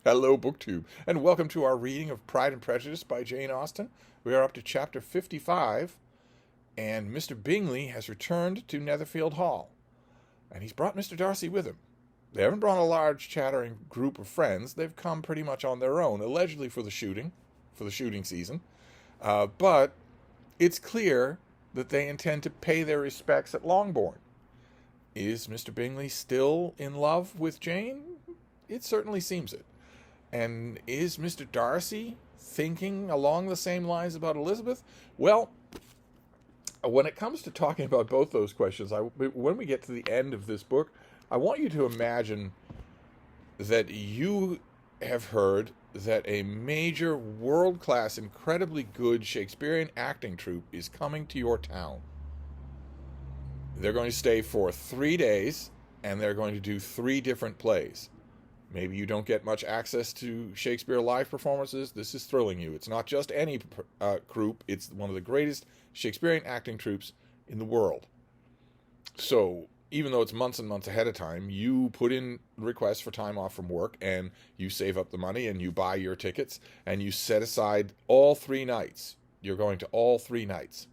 Hello, BookTube, and welcome to our reading of Pride and Prejudice by Jane Austen. We are up to chapter 55, and Mr. Bingley has returned to Netherfield Hall, and he's brought Mr. Darcy with him. They haven't brought a large chattering group of friends. They've come pretty much on their own, allegedly for the shooting season. But it's clear that they intend to pay their respects at Longbourn. Is Mr. Bingley still in love with Jane? It certainly seems it. And is Mr. Darcy thinking along the same lines about Elizabeth? Well, when it comes to talking about both those questions, when we get to the end of this book, I want you to imagine that you have heard that a major, world-class, incredibly good Shakespearean acting troupe is coming to your town. They're going to stay for 3 days, and they're going to do 3 different plays. Maybe you don't get much access to Shakespeare live performances. This is thrilling you. It's not just any troupe. It's one of the greatest Shakespearean acting troupes in the world. So even though it's months and months ahead of time, you put in requests for time off from work, and you save up the money, and you buy your tickets, and you set aside all 3 nights. You're going to all 3 nights.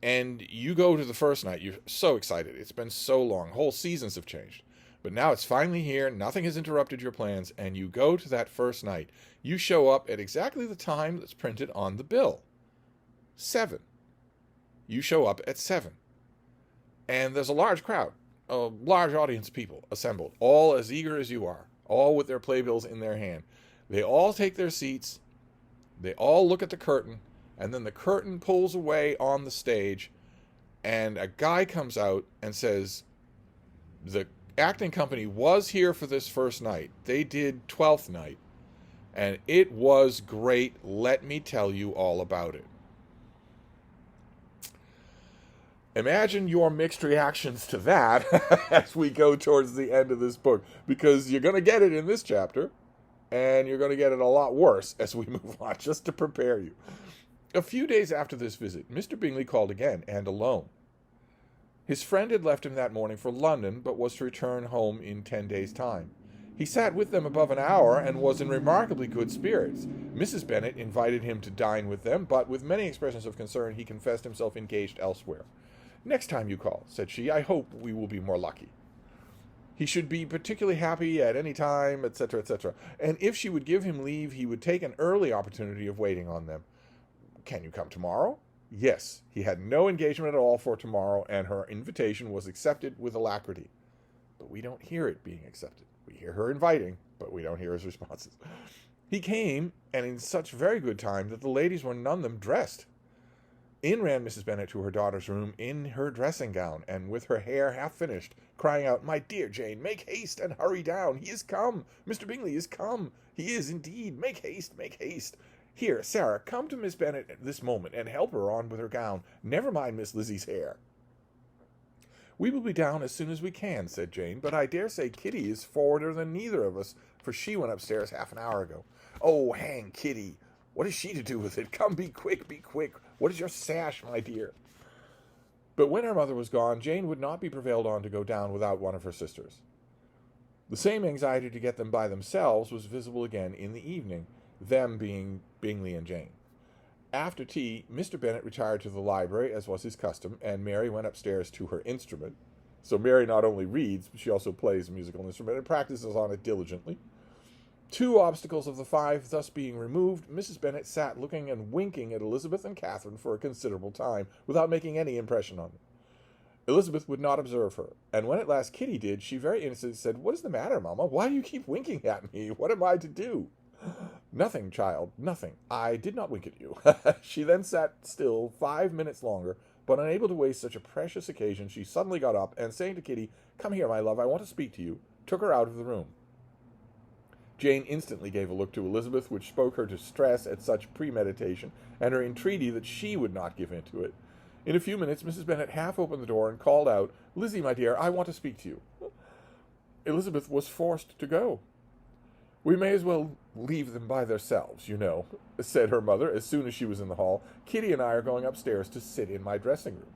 And you go to the first night. You're so excited. It's been so long. Whole seasons have changed. But now it's finally here, nothing has interrupted your plans, and you go to that first night. You show up at exactly the time that's printed on the bill. 7. You show up at 7. And there's a large crowd, a large audience of people assembled, all as eager as you are, all with their playbills in their hand. They all take their seats, they all look at the curtain, and then the curtain pulls away on the stage, and a guy comes out and says, the acting company was here for this first night. They did 12th night, and it was great. Let me tell you all about it. Imagine your mixed reactions to that as we go towards the end of this book, because you're going to get it in this chapter, and you're going to get it a lot worse as we move on, just to prepare you. A few days after this visit, Mr. Bingley called again, and alone. His friend had left him that morning for London, but was to return home in 10 days' time. He sat with them above an hour, and was in remarkably good spirits. Mrs. Bennet invited him to dine with them, but with many expressions of concern he confessed himself engaged elsewhere. "Next time you call," said she, "I hope we will be more lucky." He should be particularly happy at any time, etc., etc. And if she would give him leave, he would take an early opportunity of waiting on them. "Can you come tomorrow?" Yes, he had no engagement at all for tomorrow, and her invitation was accepted with alacrity. But we don't hear it being accepted. We hear her inviting, but we don't hear his responses. He came, and in such very good time that the ladies were none of them dressed. In ran Mrs. Bennet to her daughter's room in her dressing gown, and with her hair half finished, crying out, "My dear Jane, make haste and hurry down. He is come. Mr. Bingley is come. He is indeed. Make haste, make haste. Here, Sarah, come to Miss Bennet at this moment, and help her on with her gown. Never mind Miss Lizzie's hair." "We will be down as soon as we can," said Jane, "but I dare say Kitty is forwarder than neither of us, for she went upstairs half an hour ago." "Oh, hang Kitty! What is she to do with it? Come, be quick, be quick. What is your sash, my dear?" But when her mother was gone, Jane would not be prevailed on to go down without one of her sisters. The same anxiety to get them by themselves was visible again in the evening, them being Bingley and Jane. After tea, Mr. Bennet retired to the library, as was his custom, and Mary went upstairs to her instrument. So Mary not only reads, but she also plays a musical instrument and practices on it diligently. 2 obstacles of the 5 thus being removed, Mrs. Bennet sat looking and winking at Elizabeth and Catherine for a considerable time, without making any impression on them. Elizabeth would not observe her, and when at last Kitty did, she very innocently said, "What is the matter, mamma? Why do you keep winking at me? What am I to do?" "Nothing, child, nothing. I did not wink at you." She then sat still 5 minutes longer, but unable to waste such a precious occasion, she suddenly got up, and saying to Kitty, "Come here, my love, I want to speak to you," took her out of the room. Jane instantly gave a look to Elizabeth, which spoke her distress at such premeditation, and her entreaty that she would not give in to it. In a few minutes, Mrs. Bennet half opened the door and called out, "Lizzie, my dear, I want to speak to you." Elizabeth was forced to go. "We may as well leave them by themselves, you know," said her mother as soon as she was in the hall. "Kitty and I are going upstairs to sit in my dressing room."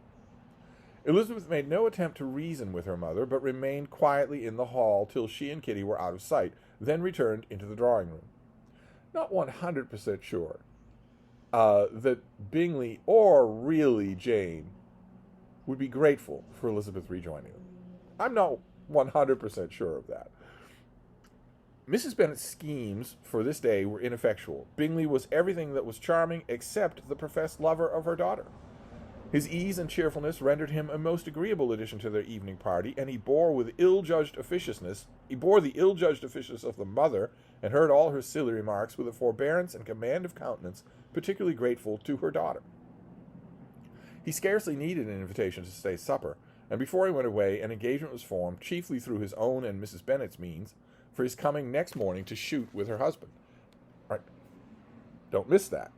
Elizabeth made no attempt to reason with her mother, but remained quietly in the hall till she and Kitty were out of sight, then returned into the drawing room. Not 100% sure that Bingley or really Jane would be grateful for Elizabeth rejoining them. I'm not 100% sure of that. Mrs. Bennet's schemes for this day were ineffectual. Bingley was everything that was charming except the professed lover of her daughter. His ease and cheerfulness rendered him a most agreeable addition to their evening party, and he bore the ill-judged officiousness of the mother, and heard all her silly remarks with a forbearance and command of countenance particularly grateful to her daughter. He scarcely needed an invitation to stay supper, and before he went away an engagement was formed, chiefly through his own and Mrs. Bennet's means, for his coming next morning to shoot with her husband. Right? Don't miss that.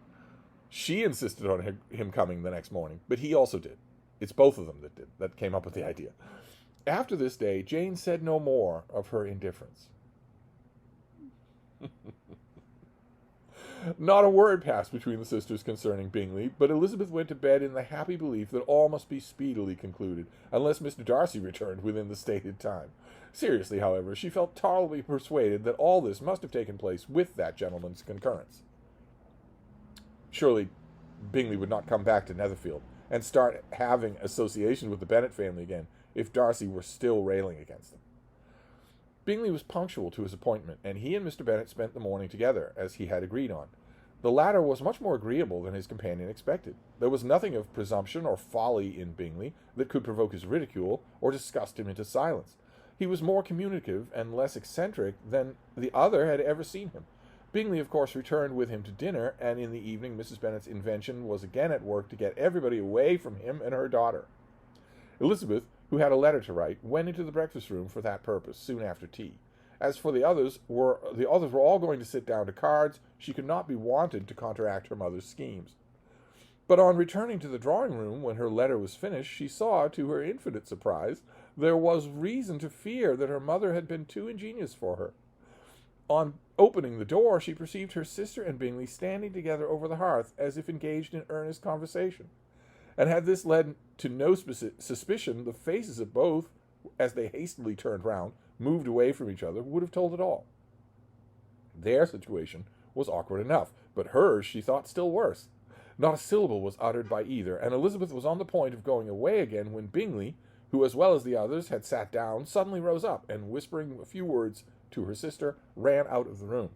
She insisted on him coming the next morning, but he also did. It's both of them that came up with the idea. After this day, Jane said no more of her indifference. Not a word passed between the sisters concerning Bingley, but Elizabeth went to bed in the happy belief that all must be speedily concluded, unless Mr. Darcy returned within the stated time. Seriously, however, she felt tolerably persuaded that all this must have taken place with that gentleman's concurrence. Surely Bingley would not come back to Netherfield and start having association with the Bennet family again if Darcy were still railing against them. Bingley was punctual to his appointment, and he and Mr. Bennet spent the morning together, as he had agreed on. The latter was much more agreeable than his companion expected. There was nothing of presumption or folly in Bingley that could provoke his ridicule or disgust him into silence. He was more communicative and less eccentric than the other had ever seen him. Bingley, of course, returned with him to dinner, and in the evening Mrs. Bennet's invention was again at work to get everybody away from him and her daughter. Elizabeth, who had a letter to write, went into the breakfast room for that purpose soon after tea. As for the others were all going to sit down to cards, she could not be wanted to counteract her mother's schemes. But on returning to the drawing room when her letter was finished, she saw, to her infinite surprise, there was reason to fear that her mother had been too ingenious for her. On opening the door, she perceived her sister and Bingley standing together over the hearth, as if engaged in earnest conversation. And had this led to no suspicion, the faces of both, as they hastily turned round, moved away from each other, would have told it all. Their situation was awkward enough, but hers she thought still worse. Not a syllable was uttered by either, and Elizabeth was on the point of going away again when Bingley, who as well as the others had sat down, suddenly rose up, and whispering a few words to her sister, ran out of the room.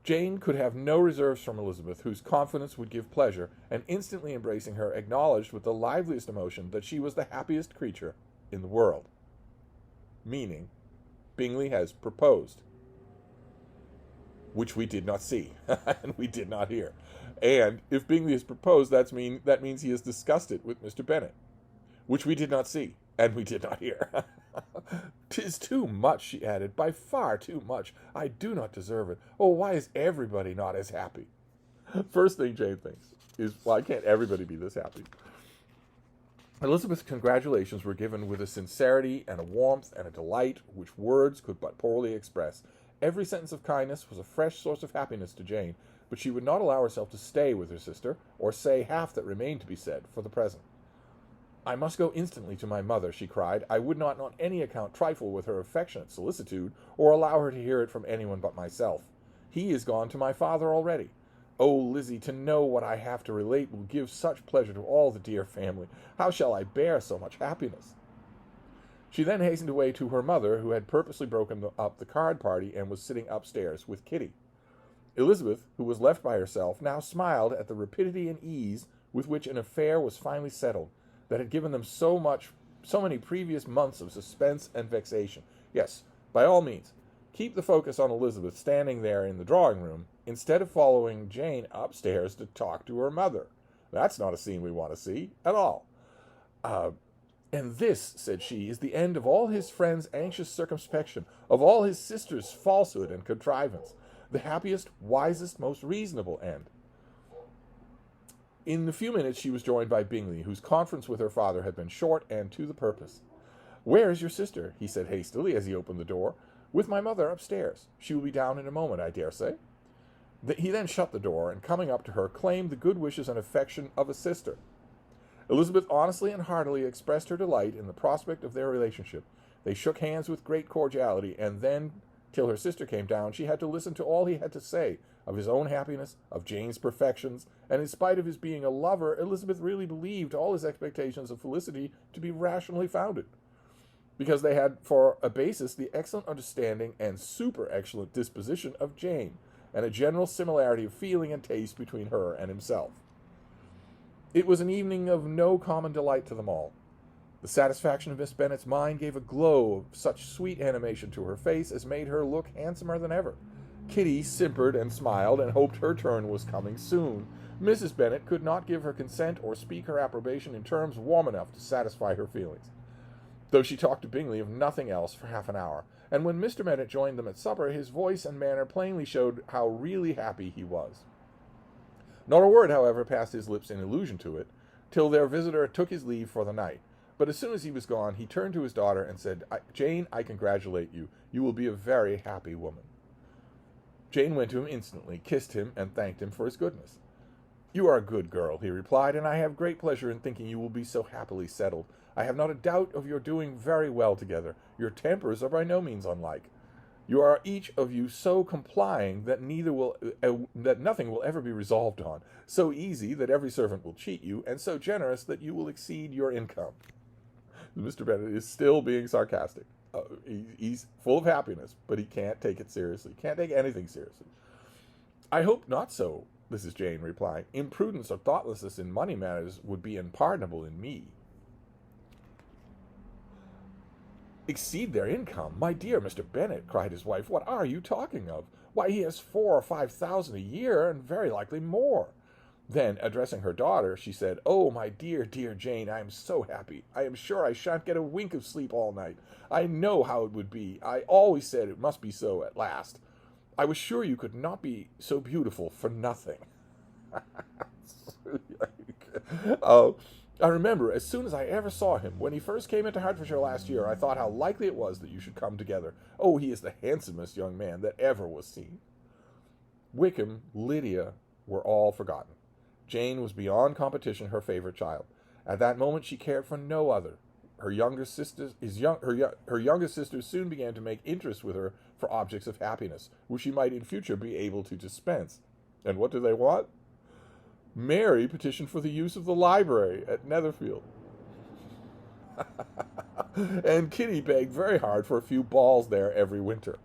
Jane could have no reserves from Elizabeth, whose confidence would give pleasure, and instantly embracing her, acknowledged with the liveliest emotion that she was the happiest creature in the world. Meaning, Bingley has proposed, which we did not see, and we did not hear. And if Bingley has proposed, that means he has discussed it with Mr. Bennet, which we did not see, and we did not hear. "'Tis too much," she added, "by far too much. I do not deserve it. Oh, why is everybody not as happy?" First thing Jane thinks is, why can't everybody be this happy? Elizabeth's congratulations were given with a sincerity and a warmth and a delight which words could but poorly express. Every sentence of kindness was a fresh source of happiness to Jane, but she would not allow herself to stay with her sister, or say half that remained to be said, for the present. "I must go instantly to my mother," she cried. "I would not on any account trifle with her affectionate solicitude, or allow her to hear it from anyone but myself. He is gone to my father already. Oh, Lizzie, to know what I have to relate will give such pleasure to all the dear family. How shall I bear so much happiness?" She then hastened away to her mother, who had purposely broken up the card party and was sitting upstairs with Kitty. Elizabeth, who was left by herself, now smiled at the rapidity and ease with which an affair was finally settled, that had given them so many previous months of suspense and vexation. Yes, by all means, keep the focus on Elizabeth standing there in the drawing-room, instead of following Jane upstairs to talk to her mother. That's not a scene we want to see, at all. "And this," said she, "is the end of all his friends' anxious circumspection, of all his sister's falsehood and contrivance. The happiest, wisest, most reasonable end." In a few minutes she was joined by Bingley, whose conference with her father had been short and to the purpose. "Where is your sister?" he said hastily, as he opened the door. "With my mother upstairs. She will be down in a moment, I dare say." He then shut the door, and coming up to her, claimed the good wishes and affection of a sister. Elizabeth honestly and heartily expressed her delight in the prospect of their relationship. They shook hands with great cordiality, and then, till her sister came down, she had to listen to all he had to say of his own happiness, of Jane's perfections, and in spite of his being a lover, Elizabeth really believed all his expectations of felicity to be rationally founded, because they had for a basis the excellent understanding and super excellent disposition of Jane, and a general similarity of feeling and taste between her and himself. It was an evening of no common delight to them all. The satisfaction of Miss Bennet's mind gave a glow of such sweet animation to her face as made her look handsomer than ever. Kitty simpered and smiled and hoped her turn was coming soon. Mrs. Bennet could not give her consent or speak her approbation in terms warm enough to satisfy her feelings, though she talked to Bingley of nothing else for half an hour, and when Mr. Bennet joined them at supper, his voice and manner plainly showed how really happy he was. Not a word, however, passed his lips in allusion to it, till their visitor took his leave for the night. But as soon as he was gone, he turned to his daughter and said, "Jane, I congratulate you. You will be a very happy woman." Jane went to him instantly, kissed him, and thanked him for his goodness. "You are a good girl," he replied, "and I have great pleasure in thinking you will be so happily settled. I have not a doubt of your doing very well together. Your tempers are by no means unlike. You are each of you so complying that nothing will ever be resolved on, so easy that every servant will cheat you, and so generous that you will exceed your income." Mr. Bennet is still being sarcastic. He's full of happiness, but he can't take it seriously. Can't take anything seriously. "I hope not so," this is Jane replying. "Imprudence or thoughtlessness in money matters would be unpardonable in me." "Exceed their income? My dear Mr. Bennet," cried his wife, "what are you talking of? Why, he has 4,000 or 5,000 a year, and very likely more." Then, addressing her daughter, she said, "Oh, my dear, dear Jane, I am so happy. I am sure I shan't get a wink of sleep all night. I know how it would be. I always said it must be so at last. I was sure you could not be so beautiful for nothing." "I remember, as soon as I ever saw him, when he first came into Hertfordshire last year, I thought how likely it was that you should come together. Oh, he is the handsomest young man that ever was seen." Wickham, Lydia, were all forgotten. Jane was beyond competition her favorite child. At that moment she cared for no other. Her younger sisters soon began to make interest with her for objects of happiness, which she might in future be able to dispense. And what do they want? Mary petitioned for the use of the library at Netherfield. And Kitty begged very hard for a few balls there every winter.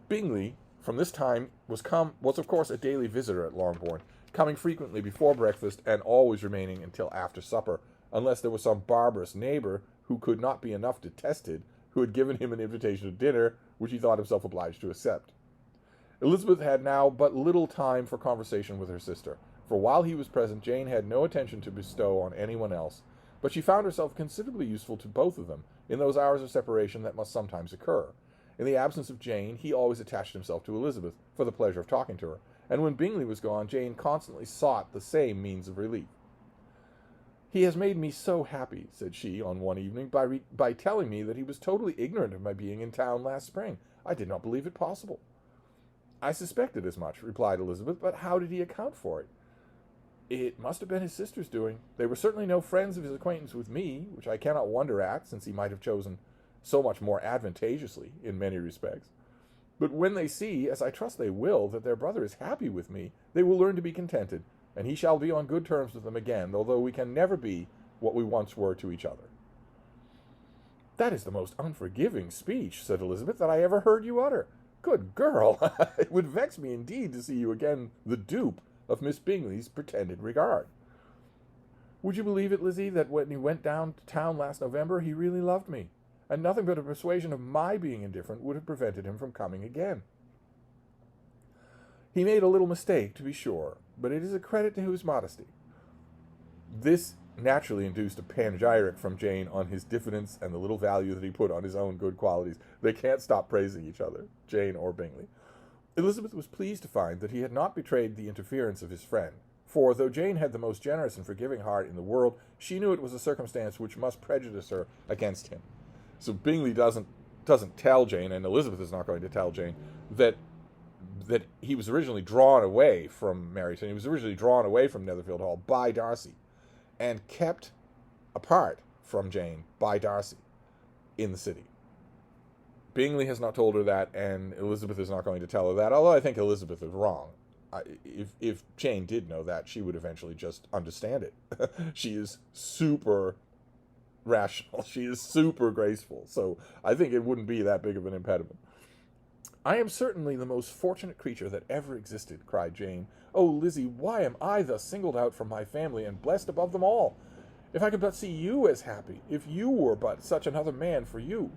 Bingley, from this time, was of course a daily visitor at Longbourn, coming frequently before breakfast and always remaining until after supper, unless there was some barbarous neighbor who could not be enough detested, who had given him an invitation to dinner, which he thought himself obliged to accept. Elizabeth had now but little time for conversation with her sister, for while he was present, Jane had no attention to bestow on anyone else, but she found herself considerably useful to both of them in those hours of separation that must sometimes occur. In the absence of Jane, he always attached himself to Elizabeth for the pleasure of talking to her, and when Bingley was gone, Jane constantly sought the same means of relief. "He has made me so happy," said she on one evening, by telling me that he was totally ignorant of my being in town last spring. I did not believe it possible." "I suspected as much," replied Elizabeth, "but how did he account for it?" "It must have been his sister's doing. They were certainly no friends of his acquaintance with me, which I cannot wonder at, since he might have chosen so much more advantageously in many respects. But when they see, as I trust they will, that their brother is happy with me, they will learn to be contented, and he shall be on good terms with them again, although we can never be what we once were to each other." "That is the most unforgiving speech," said Elizabeth, "that I ever heard you utter. Good girl! It would vex me indeed to see you again the dupe of Miss Bingley's pretended regard." "Would you believe it, Lizzie, that when he went down to town last November, he really loved me, and nothing but a persuasion of my being indifferent would have prevented him from coming again. He made a little mistake, to be sure, but it is a credit to his modesty." This naturally induced a panegyric from Jane on his diffidence and the little value that he put on his own good qualities. They can't stop praising each other, Jane or Bingley. Elizabeth was pleased to find that he had not betrayed the interference of his friend, for, though Jane had the most generous and forgiving heart in the world, she knew it was a circumstance which must prejudice her against him. So Bingley doesn't tell Jane, and Elizabeth is not going to tell Jane, that he was originally drawn away from Meryton. He was originally drawn away from Netherfield Hall by Darcy. and kept apart from Jane by Darcy in the city. Bingley has not told her that, and Elizabeth is not going to tell her that, although I think Elizabeth is wrong. If Jane did know that, she would eventually just understand it. She is super rational. She is super graceful. So I think it wouldn't be that big of an impediment. I am certainly the most fortunate creature that ever existed, cried Jane. Oh, Lizzie, why am I thus singled out from my family and blessed above them all? If I could but see you as happy, if you were but such another man for you.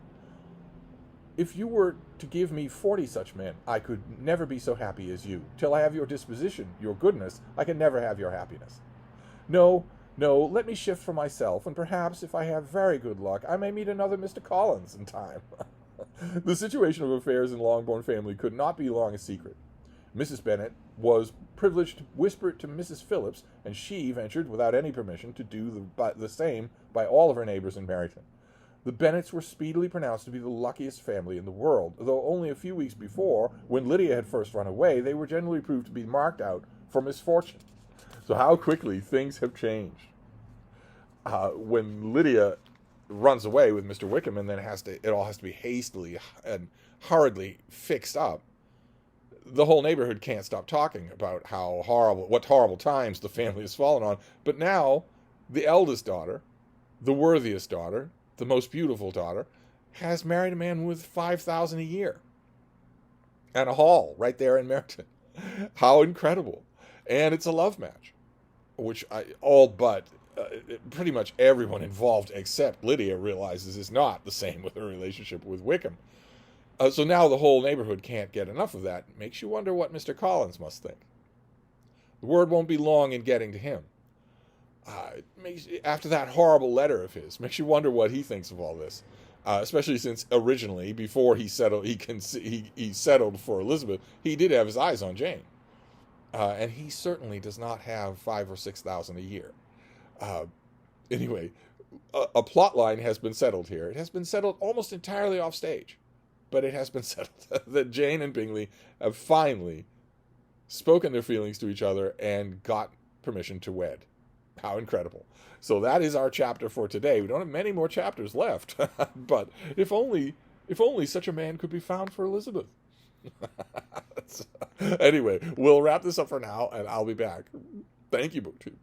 If you were to give me 40 such men, I could never be so happy as you. Till I have your disposition, your goodness, I can never have your happiness. No, no, let me shift for myself, and perhaps, if I have very good luck, I may meet another Mr. Collins in time. The situation of affairs in Longbourn family could not be long a secret. Mrs. Bennet was privileged to whisper it to Mrs. Phillips, and she ventured, without any permission, to do the same by all of her neighbors in Meryton. The Bennets were speedily pronounced to be the luckiest family in the world, though only a few weeks before, when Lydia had first run away, they were generally proved to be marked out for misfortune. So how quickly things have changed. When Lydia runs away with Mr. Wickham, and then it all has to be hastily and hurriedly fixed up, the whole neighborhood can't stop talking about what horrible times the family has fallen on. But now, the eldest daughter, the worthiest daughter, the most beautiful daughter, has married a man with $5,000 a year and a hall right there in Meryton. How incredible! And it's a love match, which pretty much everyone involved except Lydia realizes is not the same with her relationship with Wickham. So now the whole neighborhood can't get enough of that. It makes you wonder what Mr. Collins must think. The word won't be long in getting to him. After that horrible letter of his, makes you wonder what he thinks of all this. Especially since originally, before he settled for Elizabeth, he did have his eyes on Jane, and he certainly does not have $5,000 or $6,000 a year. Anyway, a plot line has been settled here. It has been settled almost entirely off stage, but it has been settled that Jane and Bingley have finally spoken their feelings to each other and got permission to wed. How incredible. So that is our chapter for today. We don't have many more chapters left, but if only such a man could be found for Elizabeth. Anyway, we'll wrap this up for now, and I'll be back. Thank you, BookTube.